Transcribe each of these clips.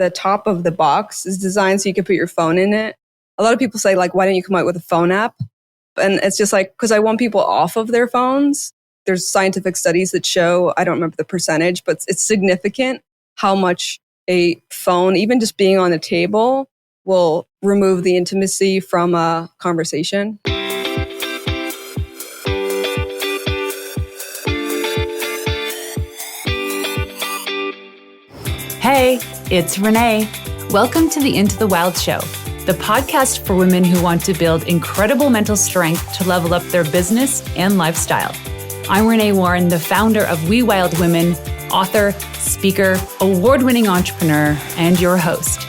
the top of the box is designed so you can put your phone in it. A lot of people say, like, why don't you come out with a phone app? And it's just like, because I want people off of their phones. There's scientific studies that show, I don't remember the percentage, but it's significant how much a phone, even just being on the table, will remove the intimacy from a conversation. Hey, it's Renee. Welcome to the Into the Wild Show, the podcast for women who want to build incredible mental strength to level up their business and lifestyle. I'm Renee Warren, the founder of We Wild Women, author, speaker, award-winning entrepreneur, and your host.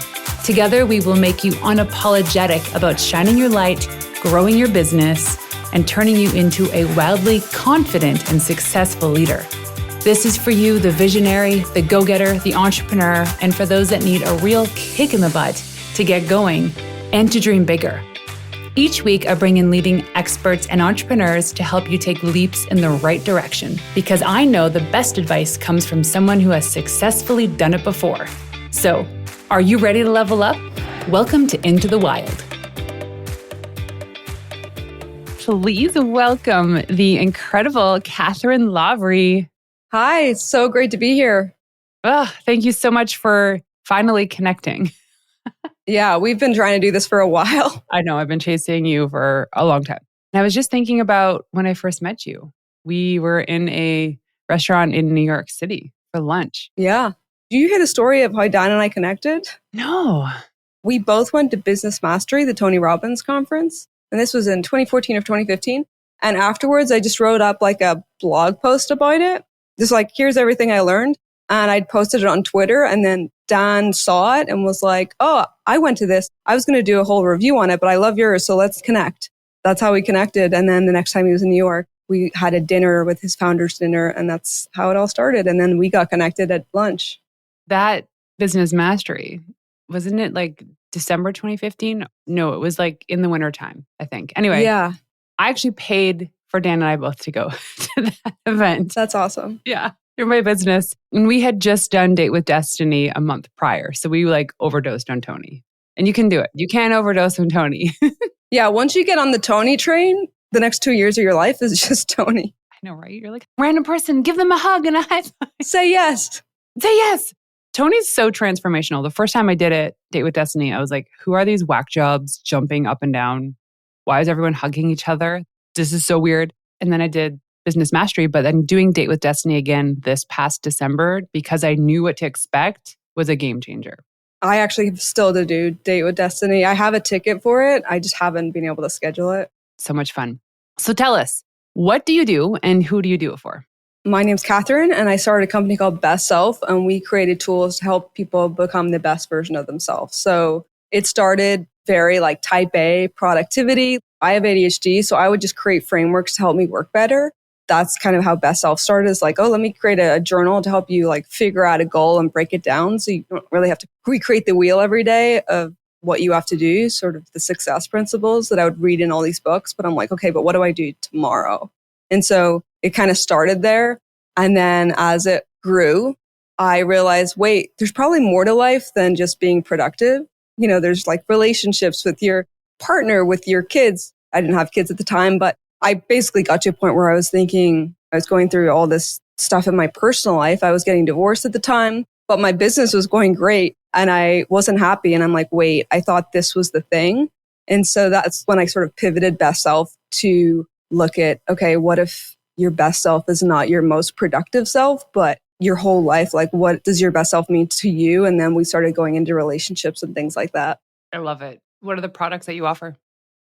Together, we will make you unapologetic about shining your light, growing your business, and turning you into a wildly confident and successful leader. This is for you, the visionary, the go-getter, the entrepreneur, and for those that need a real kick in the butt to get going and to dream bigger. Each week, I bring in leading experts and entrepreneurs to help you take leaps in the right direction, because I know the best advice comes from someone who has successfully done it before. So, are you ready to level up? Welcome to Into the Wild. Please welcome the incredible Cathryn Lavery. Hi, it's so great to be here. Oh, thank you so much for finally connecting. Yeah, we've been trying to do this for a while. I know, I've been chasing you for a long time. And I was just thinking about when I first met you. We were in a restaurant in New York City for lunch. Yeah. Do you hear the story of how Dan and I connected? No. We both went to Business Mastery, the Tony Robbins conference. And this was in 2014 or 2015. And afterwards, I just wrote up like a blog post about it. Just like, here's everything I learned. And I'd posted it on Twitter. And then Dan saw it and was like, oh, I went to this. I was going to do a whole review on it, but I love yours. So let's connect. That's how we connected. And then the next time he was in New York, we had a dinner with his founders dinner. And that's how it all started. And then we got connected at lunch. That Business Mastery, wasn't it like December 2015? No, it was like in the wintertime, I think. Anyway, yeah, I actually paid for Dan and I both to go to that event. That's awesome. Yeah, through my business. And we had just done Date with Destiny a month prior. So we like overdosed on Tony. And you can do it. You can overdose on Tony. Yeah, once you get on the Tony train, the next 2 years of your life is just Tony. I know, right? You're like, random person, give them a hug and a high five. Say yes. Say yes. Tony's so transformational. The first time I did it, Date with Destiny, I was like, who are these whack jobs jumping up and down? Why is everyone hugging each other? This is so weird. And then I did Business Mastery, but then doing Date with Destiny again this past December, because I knew what to expect, was a game changer. I actually still do Date with Destiny. I have a ticket for it. I just haven't been able to schedule it. So much fun. So tell us, what do you do and who do you do it for? My name's Cathryn, and I started a company called BestSelf, and we created tools to help people become the best version of themselves. So it started very like type A productivity. I have ADHD, so I would just create frameworks to help me work better. That's kind of how BestSelf started. Is like, oh, let me create a journal to help you like figure out a goal and break it down, so you don't really have to recreate the wheel every day of what you have to do, sort of the success principles that I would read in all these books. But I'm like, okay, but what do I do tomorrow? And so it kind of started there. And then as it grew, I realized, wait, there's probably more to life than just being productive. You know, there's like relationships with your partner, with your kids. I didn't have kids at the time, but I basically got to a point where I was thinking, I was going through all this stuff in my personal life. I was getting divorced at the time, but my business was going great and I wasn't happy. And I'm like, wait, I thought this was the thing. And so that's when I sort of pivoted BestSelf to look at, okay, what if your best self is not your most productive self, but your whole life? Like, what does your best self mean to you? And then we started going into relationships and things like that. I love it. What are the products that you offer?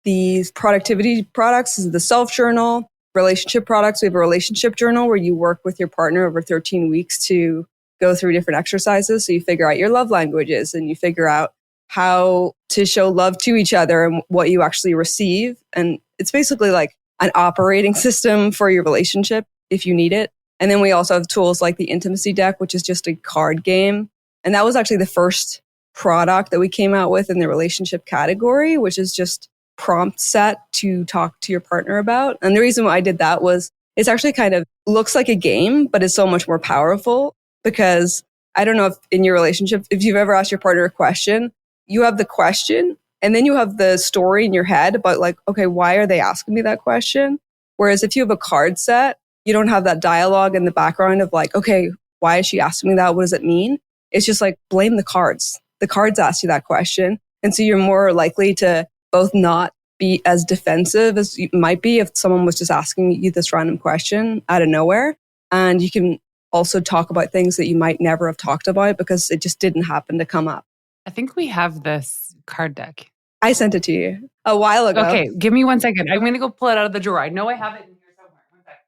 These productivity products is the self journal. Relationship products, we have a relationship journal where you work with your partner over 13 weeks to go through different exercises. So you figure out your love languages and you figure out how to show love to each other and what you actually receive. And it's basically like an operating system for your relationship if you need it. And then we also have tools like the Intimacy Deck, which is just a card game. And that was actually the first product that we came out with in the relationship category, which is just prompt set to talk to your partner about. And the reason why I did that was it's actually kind of looks like a game, but it's so much more powerful because I don't know if in your relationship, if you've ever asked your partner a question, you have the question and then you have the story in your head about like, okay, why are they asking me that question? Whereas if you have a card set, you don't have that dialogue in the background of like, okay, why is she asking me that? What does it mean? It's just like, blame the cards. The cards asked you that question. And so you're more likely to both not be as defensive as you might be if someone was just asking you this random question out of nowhere. And you can also talk about things that you might never have talked about because it just didn't happen to come up. I think we have this card deck. I sent it to you a while ago. Okay, give me 1 second. I'm going to go pull it out of the drawer. I know I have it in here somewhere. 1 second.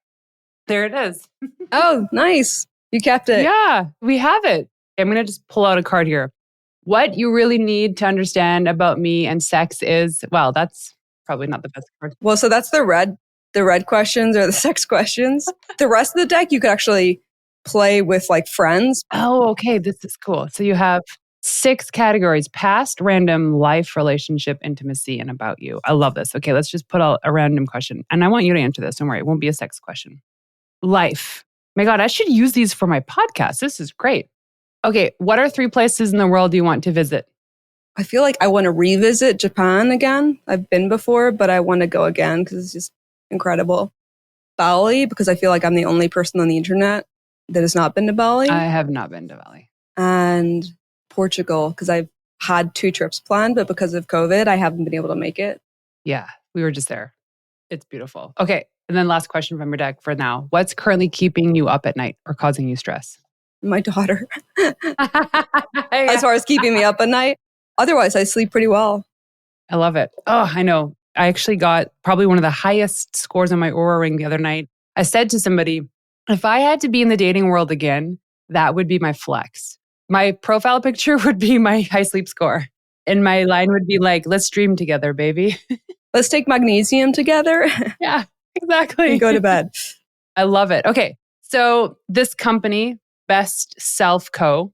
There it is. Oh, nice. You kept it. Yeah, we have it. I'm going to just pull out a card here. What you really need to understand about me and sex is, well, that's probably not the best card. Well, so that's the red questions or the sex questions. The rest of the deck, you could actually play with like friends. Oh, okay. This is cool. So you have 6 categories: past, random, life, relationship, intimacy, and about you. I love this. Okay, let's just put out a random question. And I want you to answer this. Don't worry, it won't be a sex question. Life. My God, I should use these for my podcast. This is great. Okay, what are 3 places in the world you want to visit? I feel like I want to revisit Japan again. I've been before, but I want to go again because it's just incredible. Bali, because I feel like I'm the only person on the internet that has not been to Bali. I have not been to Bali. And Portugal, because I've had 2 trips planned, but because of COVID, I haven't been able to make it. Yeah, we were just there. It's beautiful. Okay, and then last question from your deck for now. What's currently keeping you up at night or causing you stress? My daughter, as far as keeping me up at night. Otherwise, I sleep pretty well. I love it. Oh, I know. I actually got probably one of the highest scores on my Oura ring the other night. I said to somebody, if I had to be in the dating world again, that would be my flex. My profile picture would be my high sleep score. And my line would be like, let's dream together, baby. Let's take magnesium together. Yeah, exactly. And go to bed. I love it. Okay. So this company, BestSelf Co,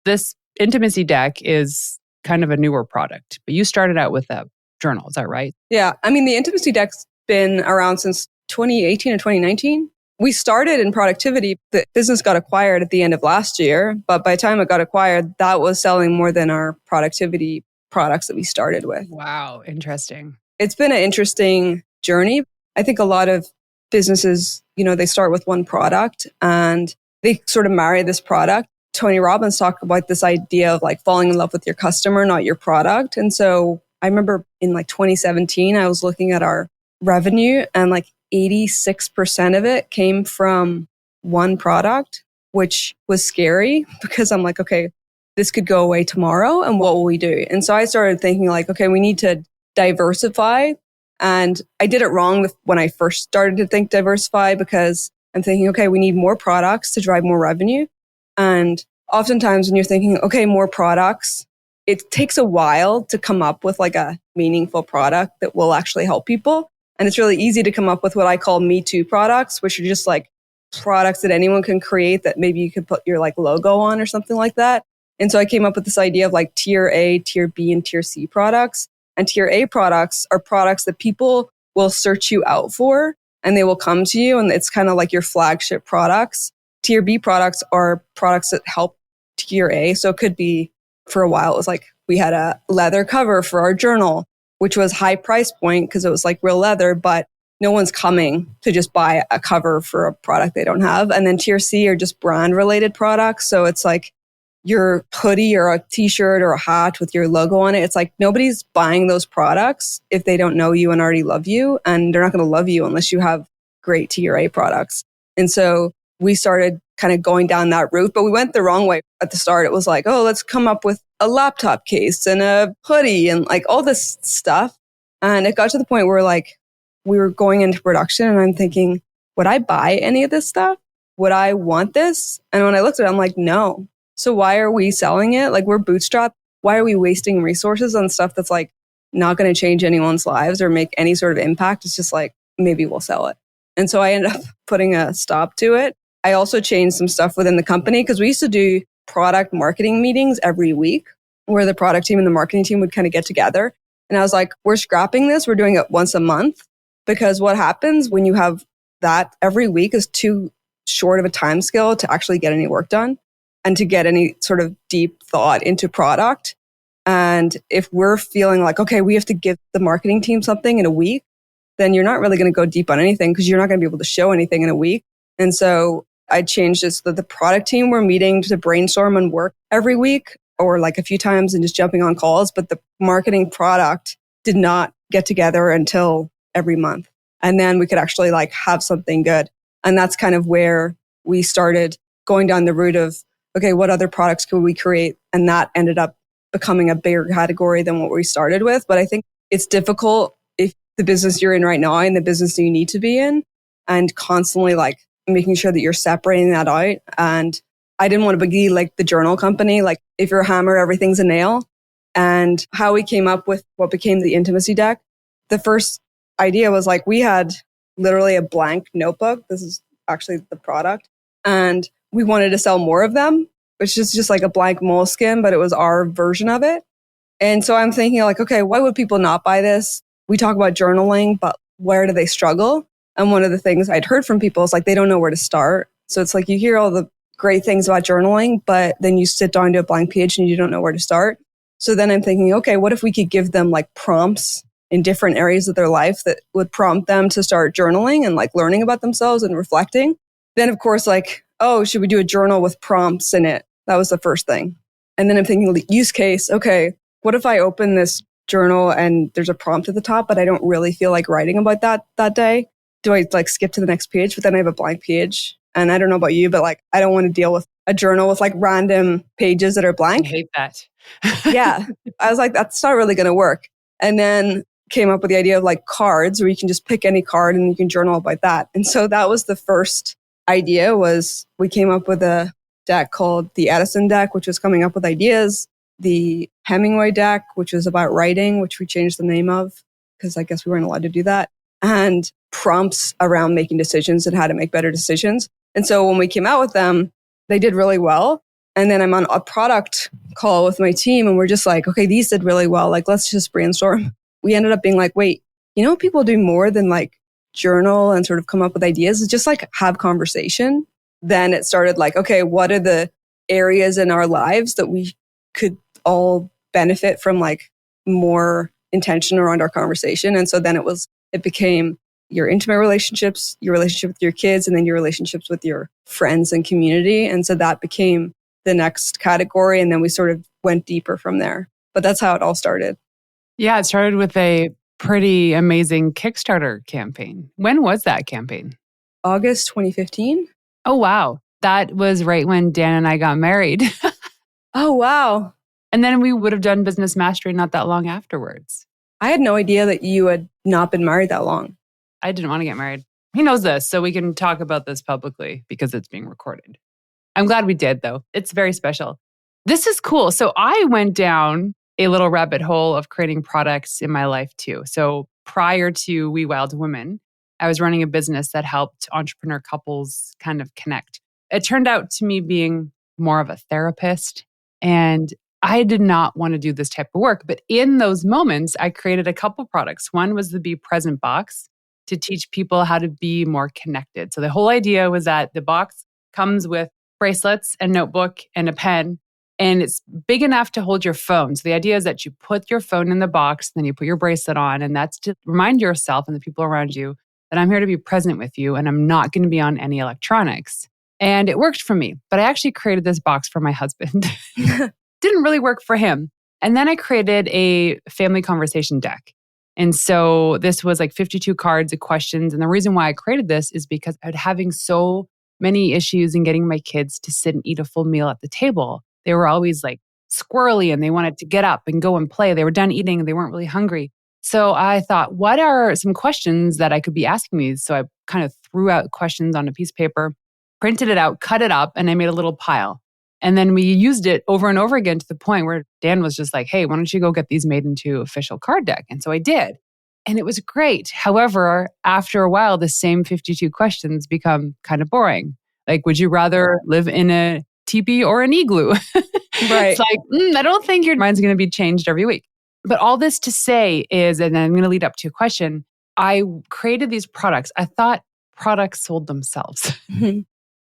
this intimacy deck is kind of a newer product, but you started out with a journal. Is that right? Yeah. I mean, the intimacy deck's been around since 2018 or 2019. We started in productivity. The business got acquired at the end of last year, but by the time it got acquired, that was selling more than our productivity products that we started with. Wow. Interesting. It's been an interesting journey. I think a lot of businesses, they start with one product and they sort of marry this product. Tony Robbins talked about this idea of like falling in love with your customer, not your product. And so I remember in like 2017, I was looking at our revenue and like 86% of it came from one product, which was scary because I'm like, okay, this could go away tomorrow and what will we do? And so I started thinking like, okay, we need to diversify. And I did it wrong when I first started to think diversify because I'm thinking, okay, we need more products to drive more revenue. And oftentimes when you're thinking, okay, more products, it takes a while to come up with like a meaningful product that will actually help people. And it's really easy to come up with what I call Me Too products, which are just like products that anyone can create that maybe you could put your like logo on or something like that. And so I came up with this idea of like tier A, tier B, and tier C products. And tier A products are products that people will search you out for and they will come to you. And it's kind of like your flagship products. Tier B products are products that help tier A. So it could be, for a while, it was like we had a leather cover for our journal, which was high price point because it was like real leather, but no one's coming to just buy a cover for a product they don't have. And then tier C are just brand related products. So it's like your hoodie or a t-shirt or a hat with your logo on it. It's like nobody's buying those products if they don't know you and already love you. And they're not going to love you unless you have great tier A products. And so we started kind of going down that route, but we went the wrong way at the start. It was like, oh, let's come up with a laptop case and a hoodie and like all this stuff. And it got to the point where like we were going into production and I'm thinking, would I buy any of this stuff? Would I want this? And when I looked at it, I'm like, no. So why are we selling it? Like we're bootstrapped. Why are we wasting resources on stuff that's like not going to change anyone's lives or make any sort of impact? It's just like, maybe we'll sell it. And so I ended up putting a stop to it. I also changed some stuff within the company because we used to do product marketing meetings every week where the product team and the marketing team would kind of get together. And I was like, we're scrapping this. We're doing it once a month because what happens when you have that every week is too short of a time scale to actually get any work done. and to get any sort of deep thought into product. And if we're feeling like, okay, we have to give the marketing team something in a week, then you're not really going to go deep on anything because you're not going to be able to show anything in a week. And so I changed this so that the product team were meeting to brainstorm and work every week or like a few times and just jumping on calls. But the marketing product did not get together until every month. And then we could actually like have something good. And that's kind of where we started going down the route of, okay, what other products could we create? And that ended up becoming a bigger category than what we started with. But I think it's difficult if the business you're in right now and the business you need to be in and constantly like making sure that you're separating that out. And I didn't want to be like the journal company, like if you're a hammer, everything's a nail. And how we came up with what became the intimacy deck. The first idea was like we had literally a blank notebook. This is actually the product. And we wanted to sell more of them, which is just like a blank moleskin, but it was our version of it. And so I'm thinking like, okay, why would people not buy this? We talk about journaling, but where do they struggle? And one of the things I'd heard from people is like, they don't know where to start. So it's like you hear all the great things about journaling, but then you sit down to a blank page and you don't know where to start. So then I'm thinking, okay, what if we could give them like prompts in different areas of their life that would prompt them to start journaling and like learning about themselves and reflecting? Then of course, like, oh, should we do a journal with prompts in it? That was the first thing. And then I'm thinking use case, okay, what if I open this journal and there's a prompt at the top, but I don't really feel like writing about that day? Do I like skip to the next page? But then I have a blank page. And I don't know about you, but like, I don't want to deal with a journal with like random pages that are blank. I hate that. Yeah. I was like, that's not really going to work. And then came up with the idea of like cards where you can just pick any card and you can journal about that. And so that was the first idea was we came up with a deck called the Edison deck, which was coming up with ideas. The Hemingway deck, which was about writing, which we changed the name of because I guess we weren't allowed to do that. And prompts around making decisions and how to make better decisions. And so when we came out with them, they did really well. And then I'm on a product call with my team and we're just like, okay, these did really well. Like, let's just brainstorm. We ended up being like, wait, you know, people do more than like journal and sort of come up with ideas. It's just like have conversation. Then it started like, okay, what are the areas in our lives that we could all benefit from like more intention around our conversation? And so then it became your intimate relationships, your relationship with your kids, and then your relationships with your friends and community. And so that became the next category. And then we sort of went deeper from there. But that's how it all started. Yeah, it started with a pretty amazing Kickstarter campaign. When was that campaign? August 2015. Oh, wow. That was right when Dan and I got married. Oh, wow. And then we would have done Business Mastery not that long afterwards. I had no idea that you had not been married that long. I didn't want to get married. He knows this, so we can talk about this publicly because it's being recorded. I'm glad we did, though. It's very special. This is cool. So I went down a little rabbit hole of creating products in my life, too. So prior to We Wild Women, I was running a business that helped entrepreneur couples kind of connect. It turned out to me being more of a therapist, and I did not want to do this type of work. But in those moments, I created a couple products. One was the Be Present box to teach people how to be more connected. So the whole idea was that the box comes with bracelets, a notebook, and a pen, and it's big enough to hold your phone. So the idea is that you put your phone in the box, then you put your bracelet on, and that's to remind yourself and the people around you that I'm here to be present with you and I'm not going to be on any electronics. And it worked for me, but I actually created this box for my husband. Didn't really work for him. And then I created a family conversation deck. And so this was like 52 cards of questions. And the reason why I created this is because I was having so many issues in getting my kids to sit and eat a full meal at the table. They were always like squirrely and they wanted to get up and go and play. They were done eating and they weren't really hungry. So I thought, what are some questions that I could be asking these? So I kind of threw out questions on a piece of paper, printed it out, cut it up, and I made a little pile. And then we used it over and over again to the point where Dan was just like, hey, why don't you go get these made into official card deck? And so I did. And it was great. However, after a while, the same 52 questions become kind of boring. Like, would you rather live in a teepee or an igloo? Right. It's like, I don't think your mind's going to be changed every week. But all this to say is, and I'm going to lead up to a question, I created these products. I thought products sold themselves.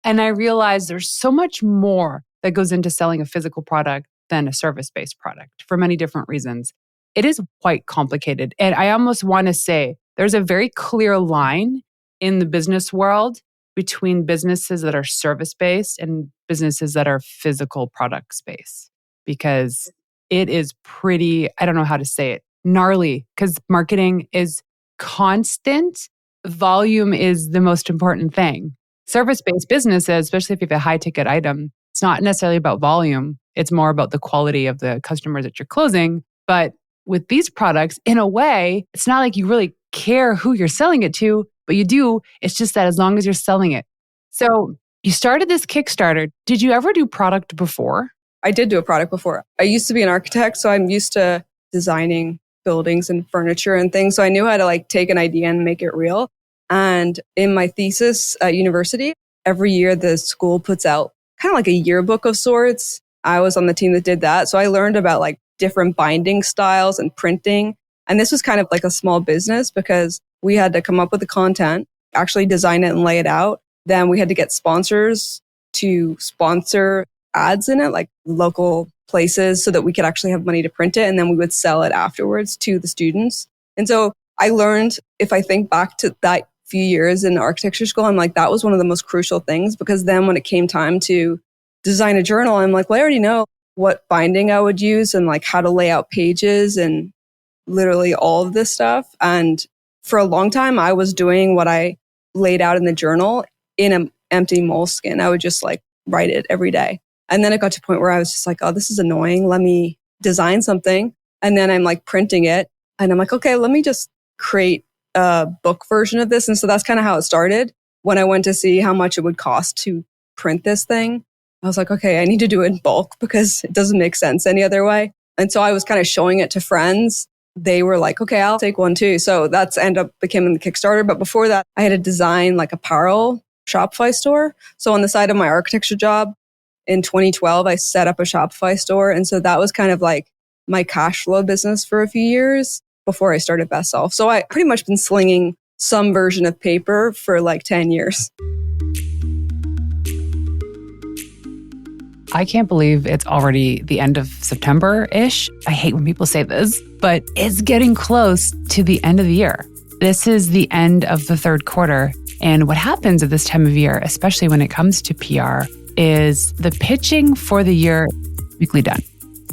And I realized there's so much more that goes into selling a physical product than a service-based product for many different reasons. It is quite complicated. And I almost want to say there's a very clear line in the business world between businesses that are service-based and businesses that are physical product-based, because it is pretty, I don't know how to say it, gnarly, because marketing is constant. Volume is the most important thing. Service-based businesses, especially if you have a high-ticket item, it's not necessarily about volume. It's more about the quality of the customers that you're closing. But with these products, in a way, it's not like you really care who you're selling it to, but you do. It's just that as long as you're selling it. So you started this Kickstarter. Did you ever do product before? I did do a product before. I used to be an architect, so I'm used to designing buildings and furniture and things. So I knew how to take an idea and make it real. And in my thesis at university, every year the school puts out kind of like a yearbook of sorts. I was on the team that did that. So I learned about different binding styles and printing. And this was kind of like a small business because we had to come up with the content, actually design it and lay it out. Then we had to get sponsors to sponsor ads in it, like local places, so that we could actually have money to print it. And then we would sell it afterwards to the students. And so I learned, if I think back to that few years in architecture school, I'm like, that was one of the most crucial things, because then when it came time to design a journal, I'm like, well, I already know what binding I would use and how to lay out pages and literally all of this stuff. And for a long time, I was doing what I laid out in the journal in an empty moleskin. I would just write it every day. And then it got to a point where I was just like, oh, this is annoying. Let me design something. And then I'm printing it. And I'm like, okay, let me just create a book version of this. And so that's kind of how it started. When I went to see how much it would cost to print this thing, I was like, okay, I need to do it in bulk because it doesn't make sense any other way. And so I was kind of showing it to friends. They were like, okay, I'll take one too. So that's ended up becoming the Kickstarter. But before that, I had to design apparel Shopify store. So on the side of my architecture job in 2012, I set up a Shopify store. And so that was kind of my cash flow business for a few years before I started BestSelf. So I pretty much been slinging some version of paper for 10 years. I can't believe it's already the end of September-ish. I hate when people say this, but it's getting close to the end of the year. This is the end of the third quarter. And what happens at this time of year, especially when it comes to PR, is the pitching for the year quickly done,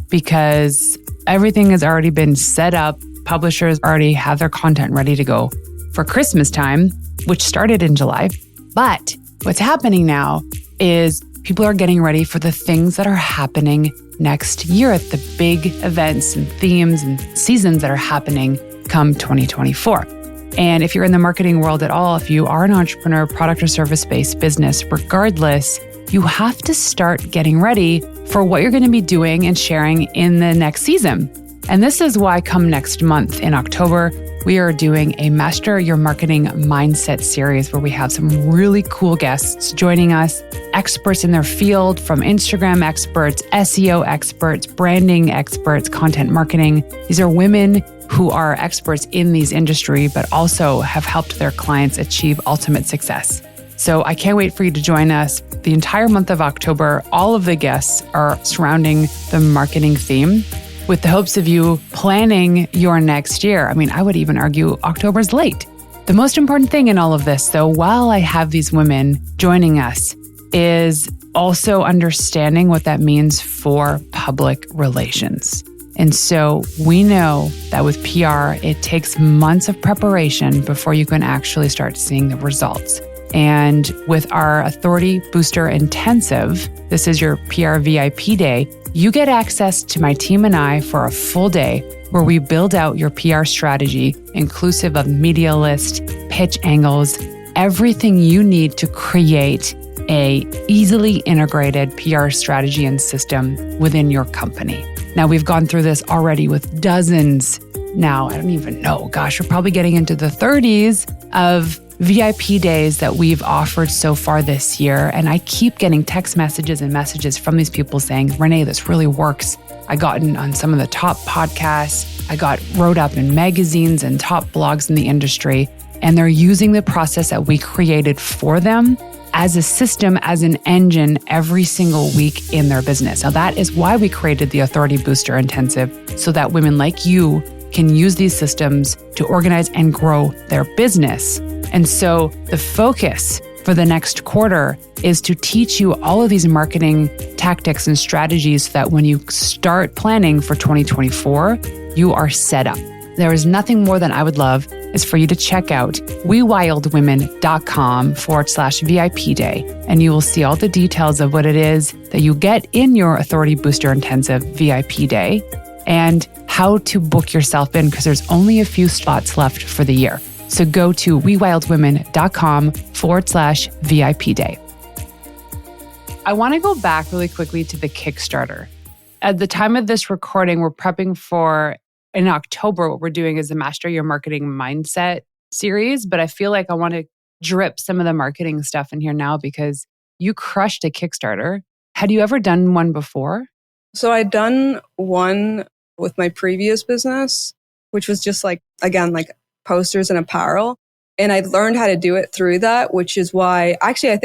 because everything has already been set up. Publishers already have their content ready to go for Christmas time, which started in July. But what's happening now is people are getting ready for the things that are happening next year, at the big events and themes and seasons that are happening come 2024. And if you're in the marketing world at all, if you are an entrepreneur, product or service-based business, regardless, you have to start getting ready for what you're going to be doing and sharing in the next season. And this is why come next month in October, we are doing a Master Your Marketing Mindset series where we have some really cool guests joining us, experts in their field, from Instagram experts, SEO experts, branding experts, content marketing. These are women who are experts in these industry, but also have helped their clients achieve ultimate success. So I can't wait for you to join us. The entire month of October, all of the guests are surrounding the marketing theme, with the hopes of you planning your next year. I mean, I would even argue October's late. The most important thing in all of this, though, while I have these women joining us, is also understanding what that means for public relations. And so we know that with PR, it takes months of preparation before you can actually start seeing the results. And with our Authority Booster Intensive, this is your PR VIP day, you get access to my team and I for a full day where we build out your PR strategy, inclusive of media list, pitch angles, everything you need to create a easily integrated PR strategy and system within your company. Now, we've gone through this already with dozens. Now, I don't even know, gosh, we're probably getting into the 30s of VIP days that we've offered so far this year. And I keep getting text messages and messages from these people saying, Renee, this really works. I got on some of the top podcasts. I got wrote up in magazines and top blogs in the industry. And they're using the process that we created for them as a system, as an engine every single week in their business. Now, that is why we created the Authority Booster Intensive, so that women like you can use these systems to organize and grow their business. And so the focus for the next quarter is to teach you all of these marketing tactics and strategies so that when you start planning for 2024, you are set up. There is nothing more than I would love is for you to check out wewildwomen.com/VIP day, and you will see all the details of what it is that you get in your Authority Booster Intensive VIP day and how to book yourself in, because there's only a few spots left for the year. So go to wewildwomen.com/VIP day. I want to go back really quickly to the Kickstarter. At the time of this recording, we're prepping for, in October, what we're doing is the Master Your Marketing Mindset series, but I feel like I want to drip some of the marketing stuff in here now because you crushed a Kickstarter. Had you ever done one before? So I'd done one with my previous business, which was just like, again, like posters and apparel. And I learned how to do it through that, which is why actually I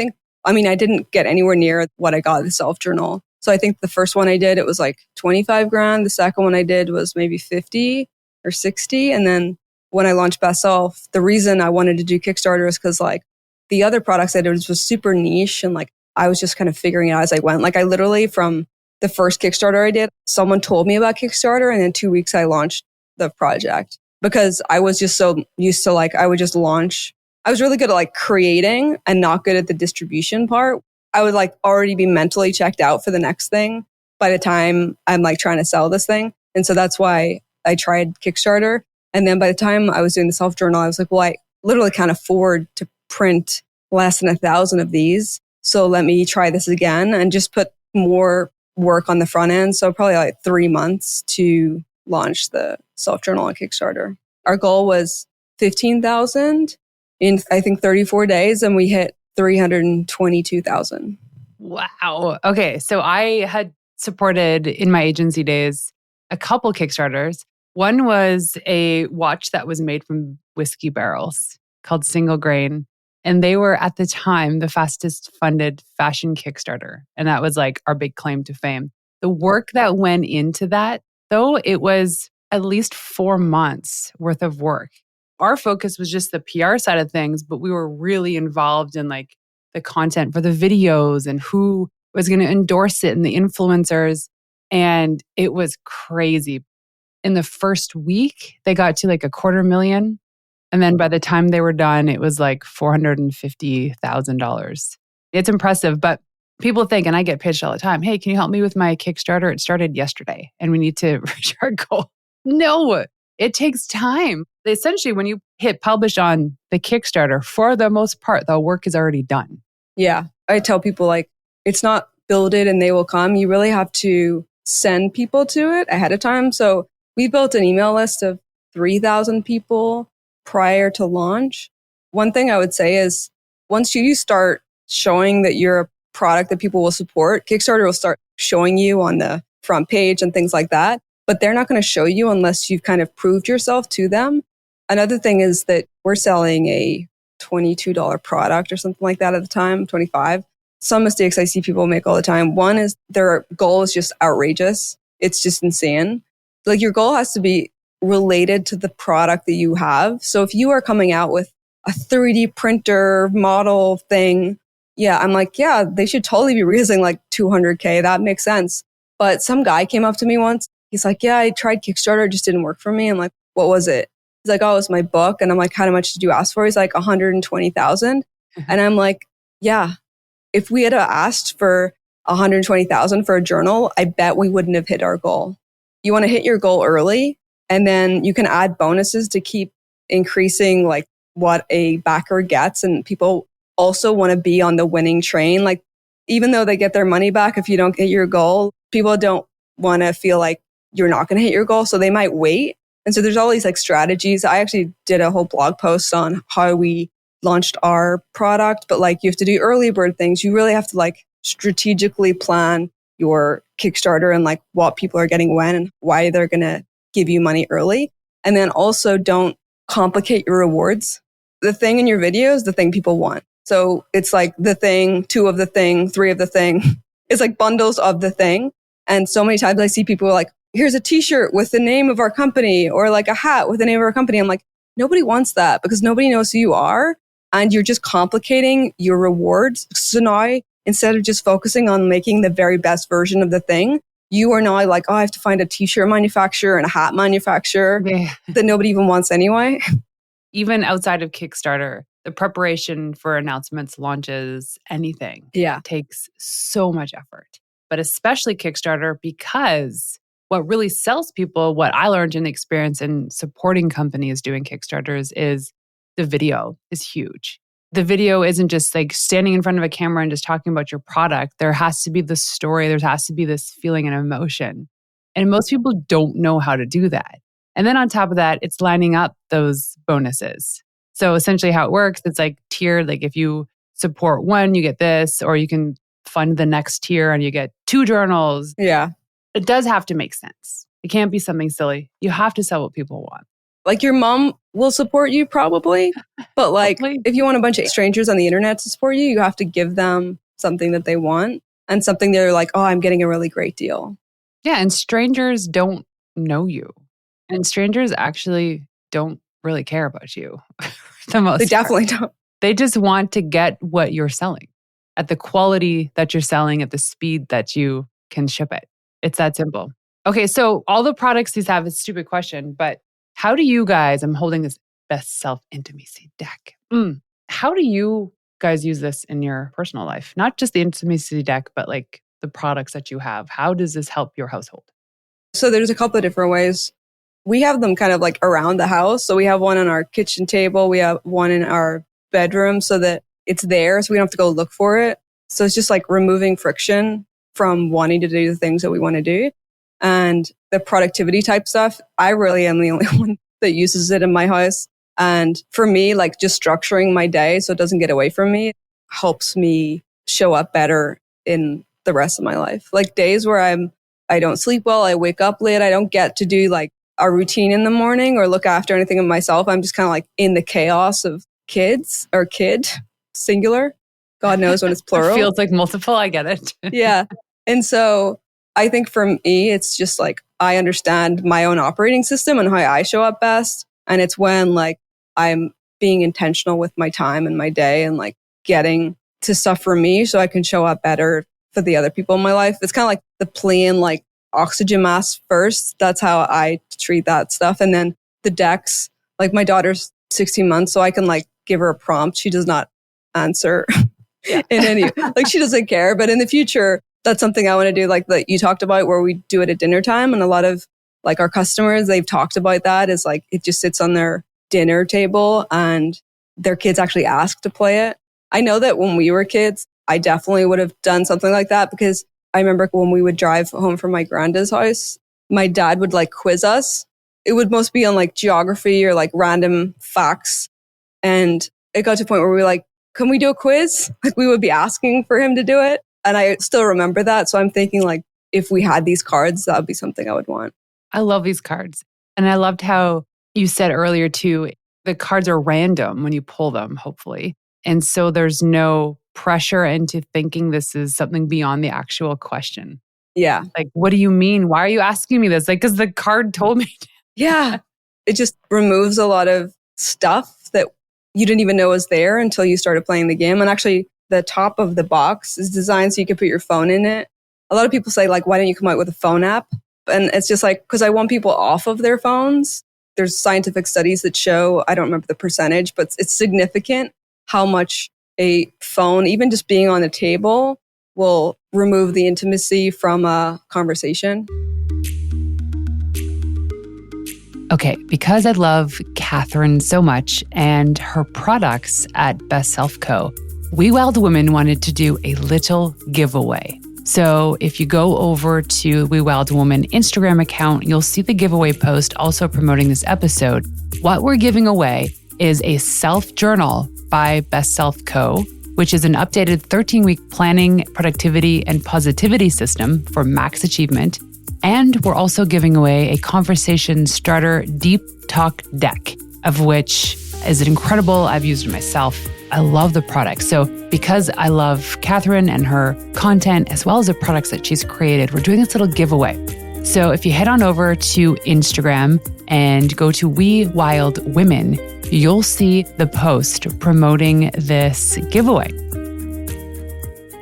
didn't get anywhere near what I got at the Self Journal. So I think the first one I did, it was like 25 grand. The second one I did was maybe 50 or 60. And then when I launched Best Self, the reason I wanted to do Kickstarter is because like the other products I did was super niche. And like, I was just kind of figuring it out as I went. Like I literally, from the first Kickstarter I did, someone told me about Kickstarter, and in 2 weeks I launched the project because I was just so used to like, I would just launch. I was really good at like creating and not good at the distribution part. I would like already be mentally checked out for the next thing by the time I'm like trying to sell this thing. And so that's why I tried Kickstarter. And then by the time I was doing the Self Journal, I was like, well, I literally can't afford to print less than 1,000 of these. So let me try this again and just put more work on the front end. So probably like 3 months to launch the Self Journal on Kickstarter. Our goal was 15,000 in, I think, 34 days, and we hit 322,000. Wow. Okay. So I had supported in my agency days a couple Kickstarters. One was a watch that was made from whiskey barrels called Single Grain. And they were at the time the fastest funded fashion Kickstarter. And that was like our big claim to fame. The work that went into that, though, it was at least 4 months worth of work. Our focus was just the PR side of things, but we were really involved in like the content for the videos and who was going to endorse it and the influencers. And it was crazy. In the first week, they got to like $250,000. And then by the time they were done, it was like $450,000. It's impressive, but people think, and I get pitched all the time, hey, can you help me with my Kickstarter? It started yesterday and we need to reach our goal. No, it takes time. Essentially, when you hit publish on the Kickstarter, for the most part, the work is already done. Yeah. I tell people like, it's not build it and they will come. You really have to send people to it ahead of time. So we built an email list of 3,000 people prior to launch. One thing I would say is once you start showing that you're a product that people will support, Kickstarter will start showing you on the front page and things like that. But they're not going to show you unless you've kind of proved yourself to them. Another thing is that we're selling a $22 product or something like that at the time, 25. Some mistakes I see people make all the time. One is their goal is just outrageous. It's just insane. Like your goal has to be related to the product that you have. So if you are coming out with a 3D printer model thing, yeah, I'm like, yeah, they should totally be raising like $200K. That makes sense. But some guy came up to me once. He's like, yeah, I tried Kickstarter. It just didn't work for me. I'm like, what was it? He's like, oh, it was my book. And I'm like, how much did you ask for? He's like, 120,000. And I'm like, yeah, if we had asked for 120,000 for a journal, I bet we wouldn't have hit our goal. You want to hit your goal early, and then you can add bonuses to keep increasing like what a backer gets. And people also want to be on the winning train. Like, even though they get their money back if you don't hit your goal, people don't want to feel like you're not going to hit your goal. So they might wait. And so there's all these like strategies. I actually did a whole blog post on how we launched our product, but like you have to do early bird things. You really have to like strategically plan your Kickstarter and like what people are getting when and why they're going to give you money early. And then also don't complicate your rewards. The thing in your video is the thing people want. So it's like the thing, 2 of the thing, 3 of the thing. It's like bundles of the thing. And so many times I see people like, here's a t-shirt with the name of our company, or like a hat with the name of our company. I'm like, nobody wants that because nobody knows who you are. And you're just complicating your rewards. So now, instead of just focusing on making the very best version of the thing, you are now like, oh, I have to find a t-shirt manufacturer and a hat manufacturer that nobody even wants anyway. Even outside of Kickstarter, the preparation for announcements, launches, anything takes so much effort. But especially Kickstarter, because what really sells people, what I learned in the experience in supporting companies doing Kickstarters, is the video is huge. The video isn't just like standing in front of a camera and just talking about your product. There has to be the story. There has to be this feeling and emotion. And most people don't know how to do that. And then on top of that, it's lining up those bonuses. So essentially how it works, it's like tiered. Like if you support 1, you get this, or you can fund the next tier and you get 2 journals. Yeah. It does have to make sense. It can't be something silly. You have to sell what people want. Like your mom will support you probably, but like if you want a bunch of strangers on the internet to support you, you have to give them something that they want and something they're like, oh, I'm getting a really great deal. Yeah, and strangers don't know you. And strangers actually don't really care about you the most. They definitely don't. They just want to get what you're selling at the quality that you're selling, at the speed that you can ship it. It's that simple. Okay, so all the products these have, it's a stupid question, but how do you guys, I'm holding this Best Self Intimacy deck. How do you guys use this in your personal life? Not just the intimacy deck, but like the products that you have. How does this help your household? So there's a couple of different ways. We have them kind of like around the house. So we have one on our kitchen table. We have one in our bedroom so that it's there. So we don't have to go look for it. So it's just like removing friction from wanting to do the things that we want to do. And the productivity type stuff, I really am the only one that uses it in my house. And for me, like just structuring my day so it doesn't get away from me helps me show up better in the rest of my life. Like days where I don't sleep well, I wake up late, I don't get to do like a routine in the morning or look after anything of myself. I'm just kind of like in the chaos of kids or kid, singular. God knows when it's plural. It feels like multiple. I get it. Yeah. And so I think for me, it's just like I understand my own operating system and how I show up best. And it's when like I'm being intentional with my time and my day and like getting to stuff for me so I can show up better for the other people in my life. It's kind of like the plain like oxygen mask first. That's how I treat that stuff. And then the decks, like my daughter's 16 months, so I can like give her a prompt. She does not answer in any, like she doesn't care. But in the future, that's something I want to do, like that you talked about, where we do it at dinner time. And a lot of like our customers, they've talked about that is like it just sits on their dinner table and their kids actually ask to play it. I know that when we were kids, I definitely would have done something like that because I remember when we would drive home from my granda's house, my dad would like quiz us. It would most be on like geography or like random facts. And it got to a point where we were like, can we do a quiz? Like we would be asking for him to do it. And I still remember that. So I'm thinking like, if we had these cards, that would be something I would want. I love these cards. And I loved how you said earlier too, the cards are random when you pull them, hopefully. And so there's no pressure into thinking this is something beyond the actual question. Yeah. Like, what do you mean? Why are you asking me this? Like, because the card told me. Yeah. It just removes a lot of stuff that you didn't even know was there until you started playing the game. And actually, the top of the box is designed so you can put your phone in it. A lot of people say, like, why don't you come out with a phone app? And it's just like, because I want people off of their phones. There's scientific studies that show, I don't remember the percentage, but it's significant how much a phone, even just being on the table, will remove the intimacy from a conversation. Okay, because I love Cathryn so much and her products at BestSelf Co, We Wild Women wanted to do a little giveaway. So if you go over to We Wild Woman Instagram account, you'll see the giveaway post also promoting this episode. What we're giving away is a self-journal by BestSelf Co, which is an updated 13-week planning, productivity, and positivity system for max achievement. And we're also giving away a conversation starter deep talk deck, of which is incredible. I've used it myself. I love the product. So because I love Cathryn and her content, as well as the products that she's created, we're doing this little giveaway. So if you head on over to Instagram and go to We Wild Women, you'll see the post promoting this giveaway.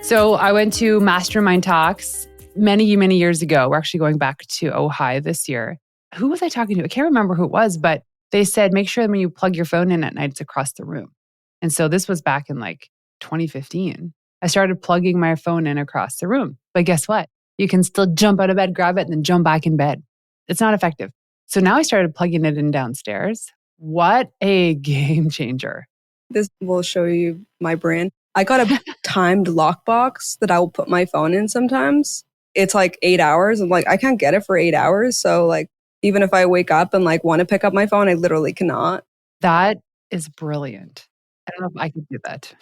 So I went to Mastermind Talks many years ago. We're actually going back to Ohio this year. Who was I talking to? I can't remember who it was, but they said, make sure when you plug your phone in at night, it's across the room. And so this was back in like 2015. I started plugging my phone in across the room. But guess what? You can still jump out of bed, grab it, and then jump back in bed. It's not effective. So now I started plugging it in downstairs. What a game changer. This will show you my brain. I got a timed lockbox that I will put my phone in sometimes. It's like 8 hours. I'm like, I can't get it for 8 hours. So like, even if I wake up and like want to pick up my phone, I literally cannot. That is brilliant. I don't know if I could do that.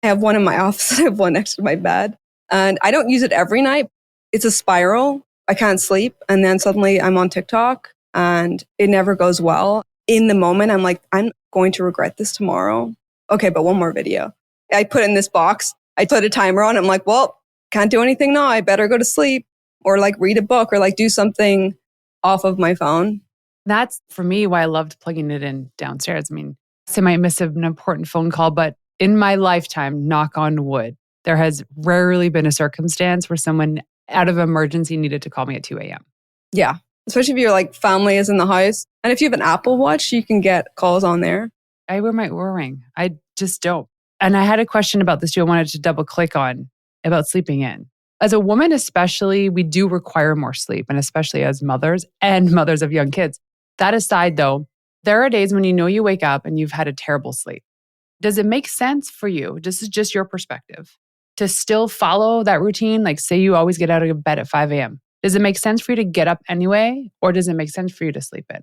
I have one in my office. I have one next to my bed. And I don't use it every night. It's a spiral. I can't sleep. And then suddenly I'm on TikTok and it never goes well. In the moment, I'm like, I'm going to regret this tomorrow. Okay, but one more video. I put in this box. I put a timer on. I'm like, well, can't do anything now. I better go to sleep or like read a book or like do something off of my phone. That's for me why I loved plugging it in downstairs. I mean, I might miss an important phone call, but in my lifetime, knock on wood, there has rarely been a circumstance where someone out of emergency needed to call me at 2 a.m. Yeah. Especially if your like family is in the house. And if you have an Apple Watch, you can get calls on there. I wear my Oura Ring. I just don't. And I had a question about this too. I wanted to double click on about sleeping in. As a woman, especially, we do require more sleep, and especially as mothers and mothers of young kids. That aside though, there are days when you know you wake up and you've had a terrible sleep. Does it make sense for you? This is just your perspective. To still follow that routine, like say you always get out of bed at 5 a.m. Does it make sense for you to get up anyway? Or does it make sense for you to sleep in?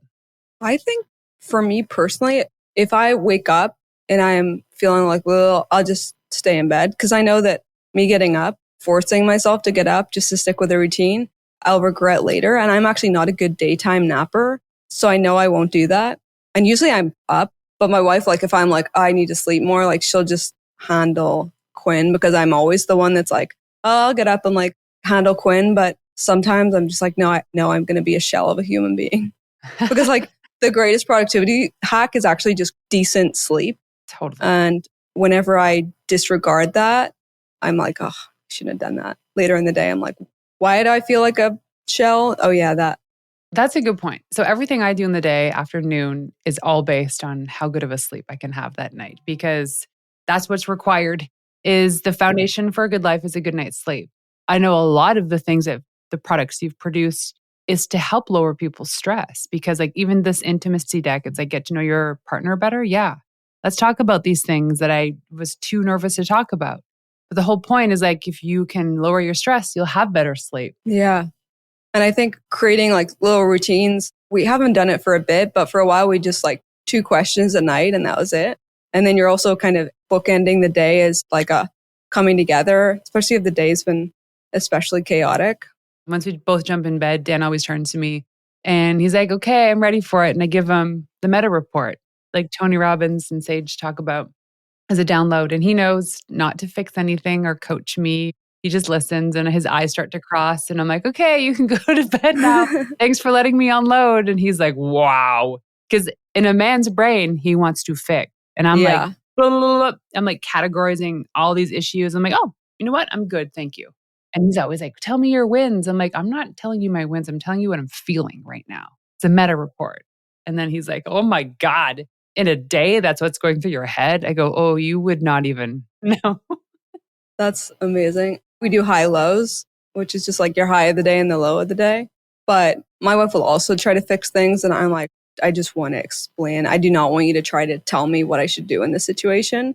I think for me personally, if I wake up and I'm feeling like, well, I'll just stay in bed because I know that me getting up, forcing myself to get up just to stick with a routine, I'll regret later. And I'm actually not a good daytime napper. So I know I won't do that. And usually I'm up, but my wife, like if I'm like, I need to sleep more, like she'll just handle Quinn because I'm always the one that's like, oh, I'll get up and like handle Quinn. But sometimes I'm just like, no, I'm going to be a shell of a human being because like the greatest productivity hack is actually just decent sleep. Totally. And whenever I disregard that, I'm like, oh, I shouldn't have done that. Later in the day, I'm like, why do I feel like a shell? Oh yeah, that. That's a good point. So everything I do in the day, afternoon, is all based on how good of a sleep I can have that night because that's what's required is the foundation for a good life is a good night's sleep. I know a lot of the things that the products you've produced is to help lower people's stress because like even this intimacy deck, it's like get to know your partner better. Yeah. Let's talk about these things that I was too nervous to talk about. But the whole point is like if you can lower your stress, you'll have better sleep. Yeah. And I think creating like little routines, we haven't done it for a bit, but for a while we just like 2 questions a night and that was it. And then you're also kind of bookending the day as like a coming together, especially if the day's been especially chaotic. Once we both jump in bed, Dan always turns to me and he's like, okay, I'm ready for it. And I give him the meta report, like Tony Robbins and Sage talk about as a download. And he knows not to fix anything or coach me. He just listens and his eyes start to cross. And I'm like, okay, you can go to bed now. Thanks for letting me unload. And he's like, wow. Because in a man's brain, he wants to fix. And I'm like, blah, blah, blah. I'm like categorizing all these issues. I'm like, oh, you know what? I'm good. Thank you. And he's always like, tell me your wins. I'm like, I'm not telling you my wins. I'm telling you what I'm feeling right now. It's a meta report. And then he's like, oh my God, in a day, that's what's going through your head. I go, oh, you would not even know. That's amazing. We do high lows, which is just like your high of the day and the low of the day. But my wife will also try to fix things. And I'm like, I just want to explain. I do not want you to try to tell me what I should do in this situation.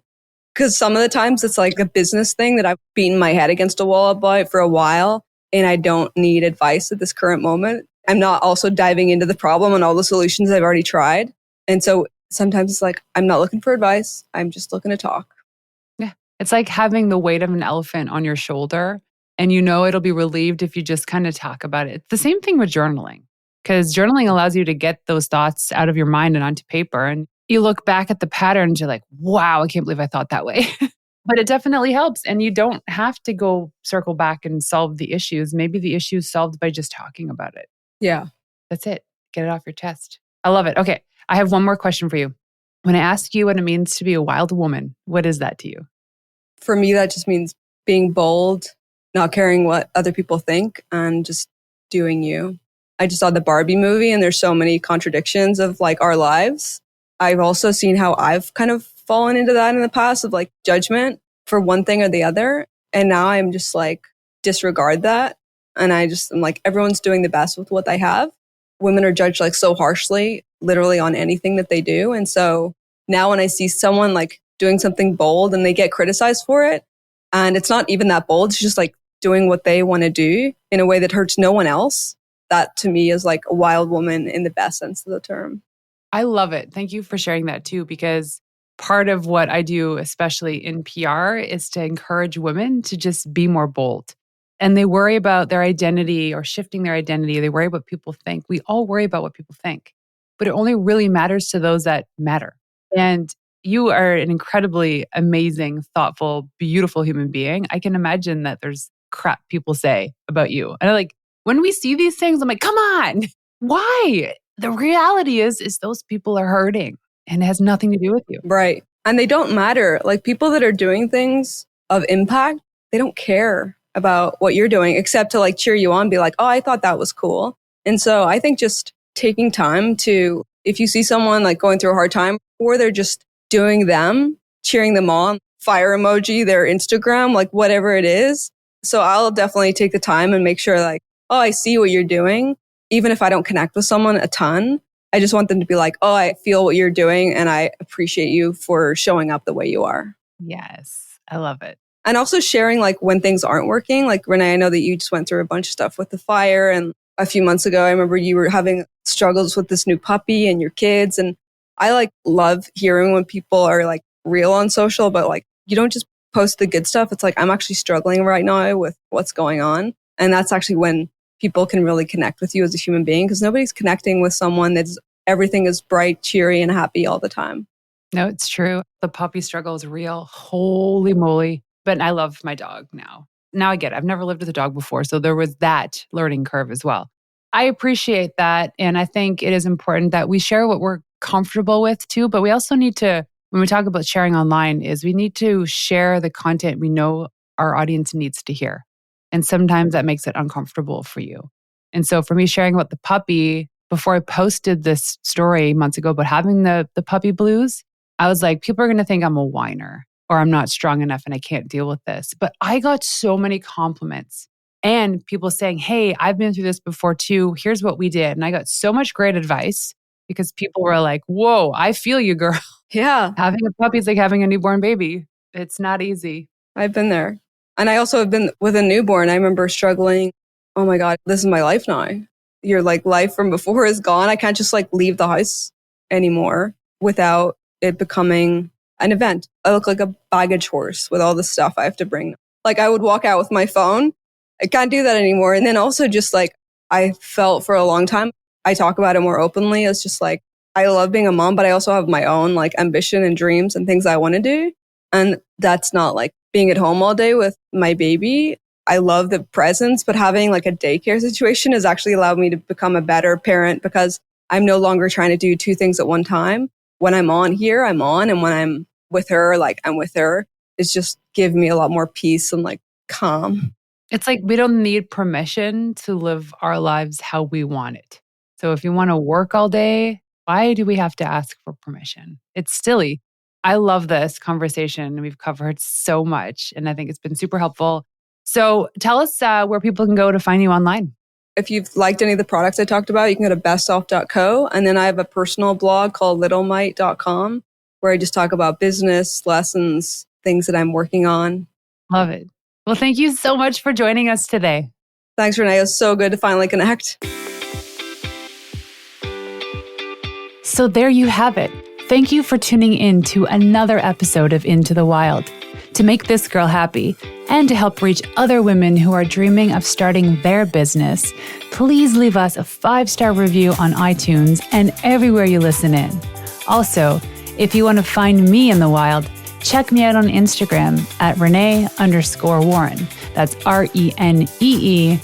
Because some of the times it's like a business thing that I've beaten my head against a wall about for a while. And I don't need advice at this current moment. I'm not also diving into the problem and all the solutions I've already tried. And so sometimes it's like, I'm not looking for advice. I'm just looking to talk. It's like having the weight of an elephant on your shoulder and you know it'll be relieved if you just kind of talk about it. It's the same thing with journaling because journaling allows you to get those thoughts out of your mind and onto paper. And you look back at the patterns, you're like, wow, I can't believe I thought that way. But it definitely helps. And you don't have to go circle back and solve the issues. Maybe the issue's solved by just talking about it. Yeah. That's it. Get it off your chest. I love it. Okay. I have one more question for you. When I ask you what it means to be a wild woman, what is that to you? For me, that just means being bold, not caring what other people think, and just doing you. I just saw the Barbie movie, and there's so many contradictions of like our lives. I've also seen how I've kind of fallen into that in the past of like judgment for one thing or the other. And now I'm just like, disregard that. And I'm like, everyone's doing the best with what they have. Women are judged like so harshly, literally on anything that they do. And so now when I see someone like doing something bold and they get criticized for it, and it's not even that bold, it's just like doing what they want to do in a way that hurts no one else. That to me is like a wild woman in the best sense of the term. I love it. Thank you for sharing that too, because part of what I do, especially in PR, is to encourage women to just be more bold. And they worry about their identity or shifting their identity. They worry about what people think. We all worry about what people think, but it only really matters to those that matter. And you are an incredibly amazing, thoughtful, beautiful human being. I can imagine that there's crap people say about you. And like, when we see these things, I'm like, come on, why? The reality is those people are hurting and it has nothing to do with you. Right. And they don't matter. Like people that are doing things of impact, they don't care about what you're doing except to like cheer you on, be like, oh, I thought that was cool. And so I think just taking time to, if you see someone like going through a hard time or they're just doing them, cheering them on, fire emoji, their Instagram, like whatever it is. So I'll definitely take the time and make sure like, oh, I see what you're doing. Even if I don't connect with someone a ton, I just want them to be like, oh, I feel what you're doing and I appreciate you for showing up the way you are. Yes, I love it. And also sharing like when things aren't working. Like Renee, I know that you just went through a bunch of stuff with the fire. And a few months ago, I remember you were having struggles with this new puppy and your kids. And I like love hearing when people are like real on social, but like you don't just post the good stuff. It's like, I'm actually struggling right now with what's going on. And that's actually when people can really connect with you as a human being because nobody's connecting with someone that's everything is bright, cheery, and happy all the time. No, it's true. The puppy struggle is real. Holy moly. But I love my dog now. Now I get it. I've never lived with a dog before. So there was that learning curve as well. I appreciate that. And I think it is important that we share what we're comfortable with too. But we also need to, when we talk about sharing online, is we need to share the content we know our audience needs to hear. And sometimes that makes it uncomfortable for you. And so for me, sharing about the puppy, before I posted this story months ago about having the puppy blues, I was like, people are going to think I'm a whiner or I'm not strong enough and I can't deal with this. But I got so many compliments and people saying, hey, I've been through this before too. Here's what we did. And I got so much great advice because people were like, whoa, I feel you, girl. Yeah. Having a puppy is like having a newborn baby. It's not easy. I've been there. And I also have been with a newborn. I remember struggling. Oh my God, this is my life now. Your like life from before is gone. I can't just like leave the house anymore without it becoming an event. I look like a baggage horse with all the stuff I have to bring. Like I would walk out with my phone. I can't do that anymore. And then also just like I felt for a long time, I talk about it more openly. It's just like, I love being a mom, but I also have my own like ambition and dreams and things I want to do. And that's not like being at home all day with my baby. I love the presence, but having like a daycare situation has actually allowed me to become a better parent because I'm no longer trying to do two things at one time. When I'm on here, I'm on. And when I'm with her, like I'm with her. It's just give me a lot more peace and like calm. It's like we don't need permission to live our lives how we want it. So if you want to work all day, why do we have to ask for permission? It's silly. I love this conversation. We've covered so much and I think it's been super helpful. So tell us where people can go to find you online. If you've liked any of the products I talked about, you can go to bestself.co. And then I have a personal blog called littlemight.com where I just talk about business, lessons, things that I'm working on. Love it. Well, thank you so much for joining us today. Thanks, Renee. It was so good to finally connect. So there you have it. Thank you for tuning in to another episode of Into the Wild. To make this girl happy and to help reach other women who are dreaming of starting their business, please leave us a 5-star review on iTunes and everywhere you listen in. Also, If you want to find me in the wild, check me out on Instagram at Renee_Warren. That's RENEE_WARREN.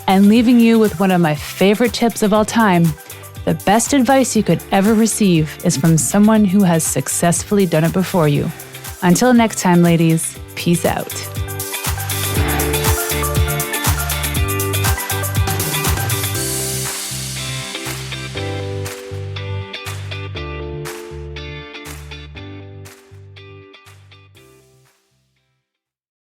And leaving you with one of my favorite tips of all time, the best advice you could ever receive is from someone who has successfully done it before you. Until next time, ladies, peace out.